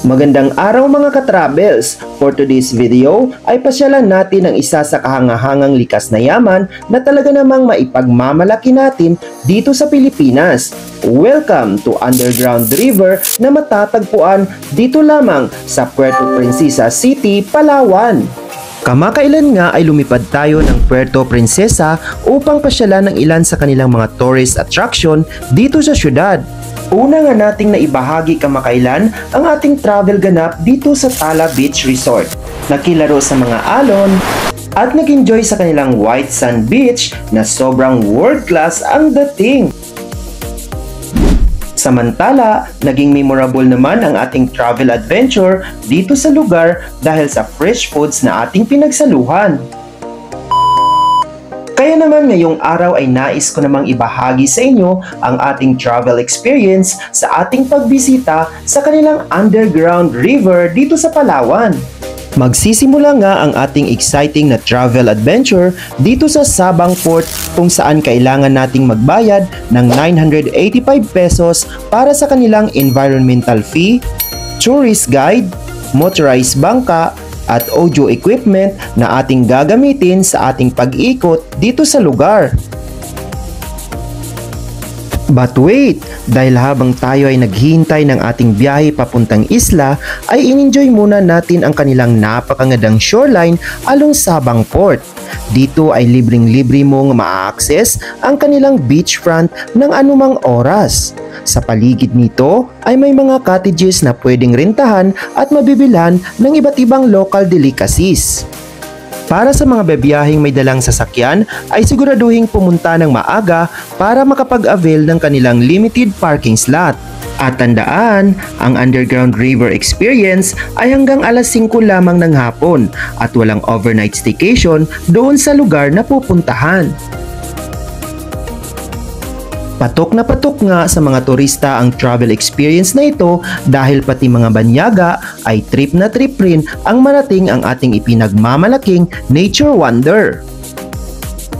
Magandang araw mga ka-travels! For today's video ay pasyalan natin ang isa sa kahangahangang likas na yaman na talaga namang maipagmamalaki natin dito sa Pilipinas. Welcome to Underground River na matatagpuan dito lamang sa Puerto Princesa City, Palawan. Kamakailan nga ay lumipad tayo ng Puerto Princesa upang pasyalan ng ilan sa kanilang mga tourist attraction dito sa syudad. Una nga nating naibahagi kamakailan ang ating travel ganap dito sa Tala Beach Resort. Nakilaro sa mga alon at nag-enjoy sa kanilang white sand beach na sobrang world class ang dating. Samantala, naging memorable naman ang ating travel adventure dito sa lugar dahil sa fresh foods na ating pinagsaluhan. Kaya naman ngayong araw ay nais ko namang ibahagi sa inyo ang ating travel experience sa ating pagbisita sa kanilang underground river dito sa Palawan. Magsisimula nga ang ating exciting na travel adventure dito sa Sabang Port kung saan kailangan nating magbayad ng 985 pesos para sa kanilang environmental fee, tourist guide, motorized bangka, at audio equipment na ating gagamitin sa ating pag-ikot dito sa lugar. But wait, dahil habang tayo ay naghihintay ng ating biyahe papuntang isla, ay in-enjoy muna natin ang kanilang napakagandang shoreline along Sabang Port. Dito ay libreng-libre mong ma-access ang kanilang beachfront ng anumang oras. Sa paligid nito ay may mga cottages na pwedeng rentahan at mabibilhan ng iba't ibang local delicacies. Para sa mga bebiyaheng may dalang sasakyan ay siguraduhin pumunta ng maaga para makapag-avail ng kanilang limited parking slot. At tandaan, ang Underground River Experience ay hanggang alas 5 lamang ng hapon at walang overnight staycation doon sa lugar na pupuntahan. Patok na patok nga sa mga turista ang travel experience na ito dahil pati mga banyaga ay trip na trip rin ang marating ang ating ipinagmamalaking nature wonder.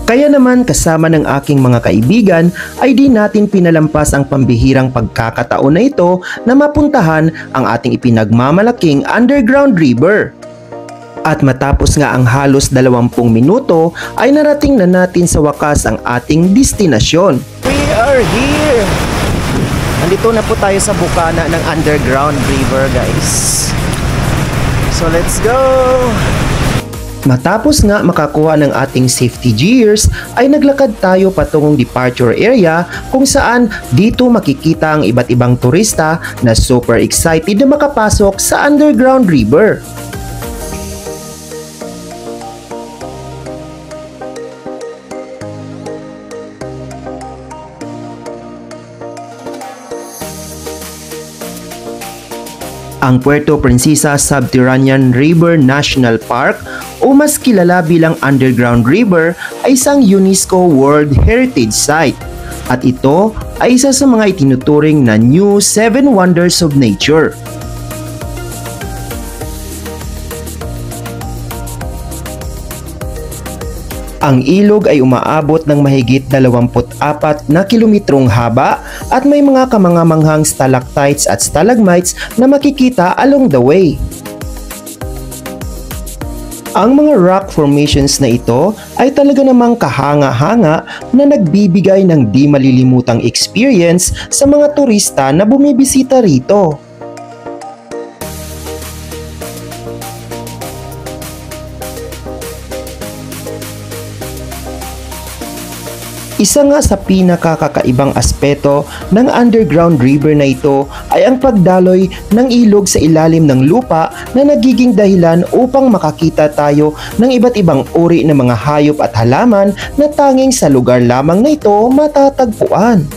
Kaya naman kasama ng aking mga kaibigan ay di natin pinalampas ang pambihirang pagkakataon na ito na mapuntahan ang ating ipinagmamalaking underground river. At matapos nga ang halos 20 minuto ay narating na natin sa wakas ang ating destinasyon. We are here! Nandito na po tayo sa bukana ng underground river, guys. So let's go! Matapos nga makakuha ng ating safety gears ay naglakad tayo patungong departure area kung saan dito makikita ang iba't ibang turista na super excited na makapasok sa underground river. Ang Puerto Princesa Subterranean River National Park o mas kilala bilang Underground River ay isang UNESCO World Heritage Site at ito ay isa sa mga itinuturing na New 7 Wonders of Nature. Ang ilog ay umaabot ng mahigit 24 na kilometrong haba at may mga kamangamanghang stalactites at stalagmites na makikita along the way. Ang mga rock formations na ito ay talaga namang kahanga-hanga na nagbibigay ng di malilimutang experience sa mga turista na bumibisita rito. Isa nga sa pinakakakaibang aspeto ng underground river na ito ay ang pagdaloy ng ilog sa ilalim ng lupa na nagiging dahilan upang makakita tayo ng iba't ibang uri ng mga hayop at halaman na tanging sa lugar lamang na ito matatagpuan.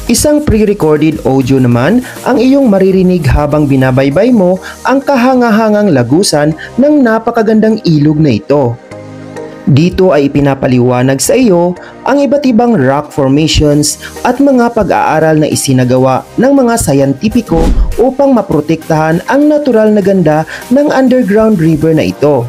Isang pre-recorded audio naman ang iyong maririnig habang binabaybay mo ang kahangahangang lagusan ng napakagandang ilog na ito. Dito ay ipinapaliwanag sa iyo ang iba't ibang rock formations at mga pag-aaral na isinagawa ng mga sayantipiko upang maprotektahan ang natural na ganda ng underground river na ito.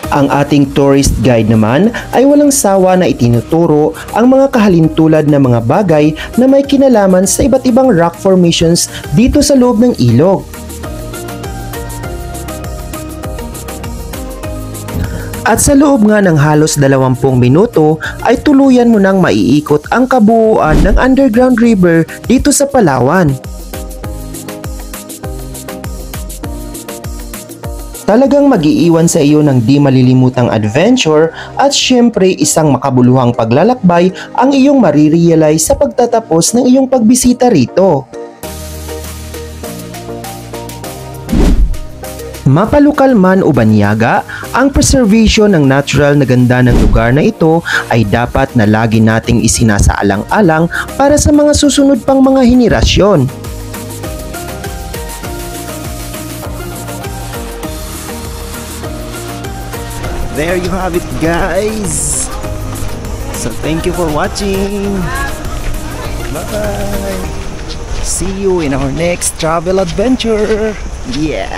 Ang ating tourist guide naman ay walang sawa na itinuturo ang mga kahalintulad na mga bagay na may kinalaman sa iba't ibang rock formations dito sa loob ng ilog. At sa loob nga ng halos 20 minuto ay tuluyan mo nang maiikot ang kabuuan ng underground river dito sa Palawan. Talagang mag-iiwan sa iyo ng di malilimutang adventure at syempre isang makabuluhang paglalakbay ang iyong marirealize sa pagtatapos ng iyong pagbisita rito. Mapalukal man o banyaga, ang preservation ng natural na ganda ng lugar na ito ay dapat na lagi nating isinasaalang-alang para sa mga susunod pang mga henerasyon. There you have it, guys. So thank you for watching. Bye. See you in our next travel adventure. Yeah.